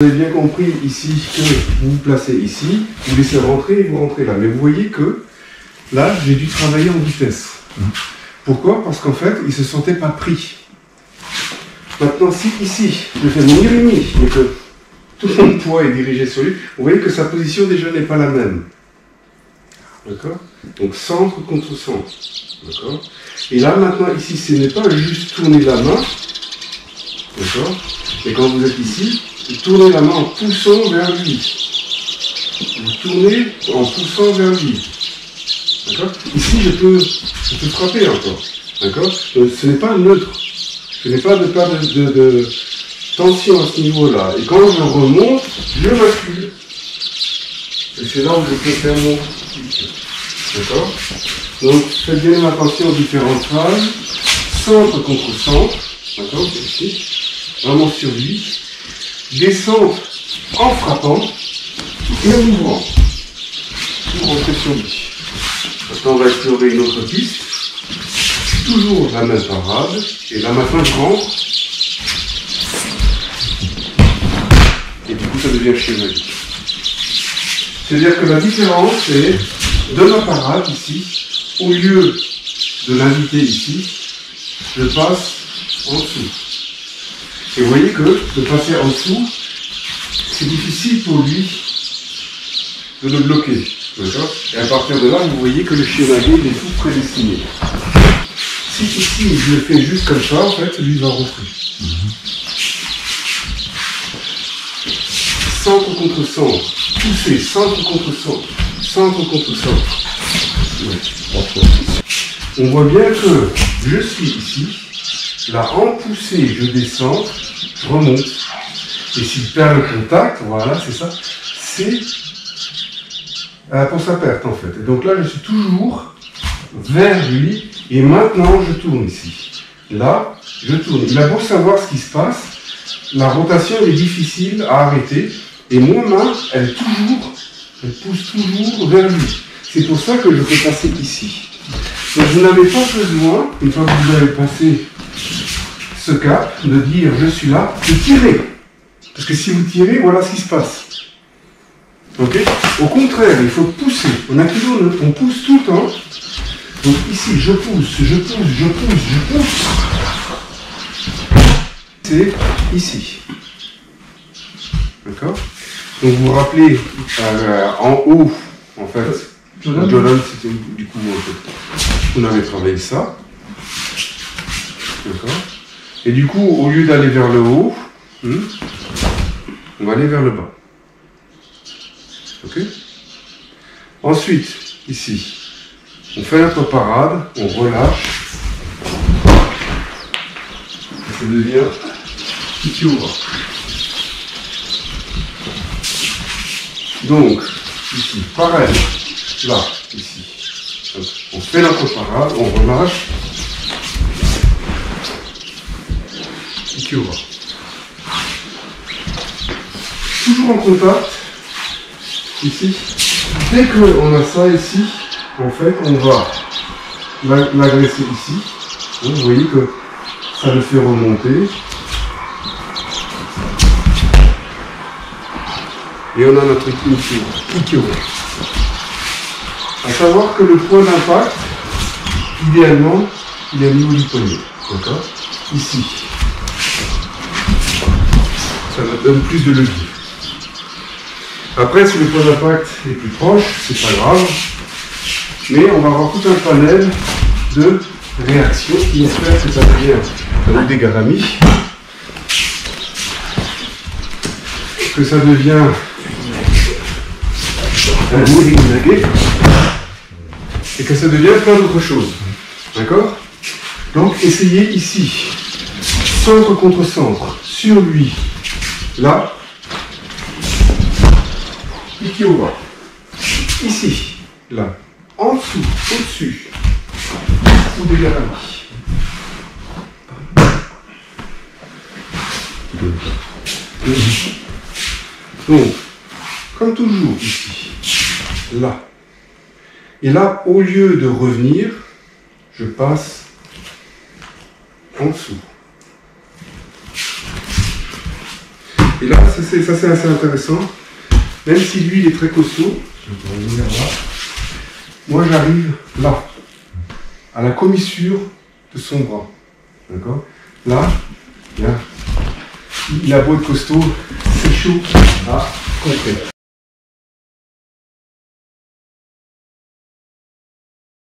Vous avez bien compris ici que vous vous placez ici, vous laissez rentrer et vous rentrez là. Mais vous voyez que là, j'ai dû travailler en vitesse. Pourquoi? Parce qu'en fait, il ne se sentait pas pris. Maintenant, si ici, je fais mi-mi, mais que tout mon poids est dirigé sur lui, vous voyez que sa position déjà n'est pas la même. D'accord? Donc centre contre centre. D'accord? Et là, maintenant, ici, ce n'est pas juste tourner la main. D'accord? Et quand vous êtes ici, vous tournez la main en poussant vers lui. Vous tournez en poussant vers lui. D'accord? Ici, je peux frapper encore. D'accord? Ce n'est pas neutre. Je n'ai pas de tension à ce niveau-là. Et quand je remonte, je bascule. Et c'est là où je peux faire mon kick. D'accord? Donc, faites bien attention aux différentes phases. Centre contre centre. D'accord? Ici. Vraiment sur lui. Descente en frappant et en ouvrant. Pour rentrer sur lui. Maintenant, on va explorer une autre piste. Toujours la même parade. Et là, maintenant, je rentre. Et du coup, ça devient schématique. C'est-à-dire que la différence, c'est de ma parade ici, au lieu de l'inviter ici, je passe en dessous. Et vous voyez que de passer en dessous, c'est difficile pour lui de le bloquer. D'accord? Et à partir de là, vous voyez que le chevalier il est tout prédestiné. Si ici je le fais juste comme ça, en fait, lui va rentrer. Centre contre centre, pousser, centre contre centre, centre contre centre. Ouais. On voit bien que je suis ici, là en poussée, je descends, je remonte. Et s'il perd le contact, voilà, c'est ça, c'est pour sa perte en fait. Et donc là, je suis toujours vers lui, et maintenant je tourne ici. Là, je tourne. Il a beau savoir ce qui se passe, la rotation est difficile à arrêter, et mon main, elle pousse toujours vers lui. C'est pour ça que je peux passer ici. Donc vous n'avez pas besoin, une fois que vous avez passé ce cap, de dire je suis là, de tirer. Parce que si vous tirez, voilà ce qui se passe. Okay? Au contraire, il faut pousser. On pousse tout le temps. Donc ici, je pousse, je pousse, je pousse, je pousse. C'est ici. D'accord? Donc vous vous rappelez, en haut, en fait, Jordan, c'était du coup, en fait, on avait travaillé ça. D'accord? Et du coup, au lieu d'aller vers le haut, on va aller vers le bas. Ok? Ensuite, ici, on fait notre parade, on relâche. Et ça devient Ikiura. Donc, ici, pareil, là, ici. On fait notre parade, on relâche. Ikiura. Toujours en contact. Ici, dès qu'on a ça ici, en fait, on va l'agresser ici. Donc, vous voyez que ça le fait remonter. Et on a notre Ikiura. À savoir que le point d'impact, idéalement, il est au niveau du poignet. D'accord? Ici. Ça va donner plus de levier. Après, si le point d'impact est plus proche, c'est pas grave. Mais on va avoir tout un panel de réactions qui espère que ça devient avec des garamis. Que ça devient un bourrinaguet. Et que ça devient plein d'autres choses. D'accord? Donc, essayez ici. Centre contre centre. Sur lui. Là. Ikiura. Ici, là, en dessous, au-dessus, ou des garamis. Donc, comme toujours, ici, là. Et là, au lieu de revenir, je passe en dessous. Et là, ça c'est assez intéressant. Même si lui, il est très costaud, je vais revenir là. Moi, j'arrive là, à la commissure de son bras. D'accord? Là, il a beau être costaud, c'est chaud à contrer.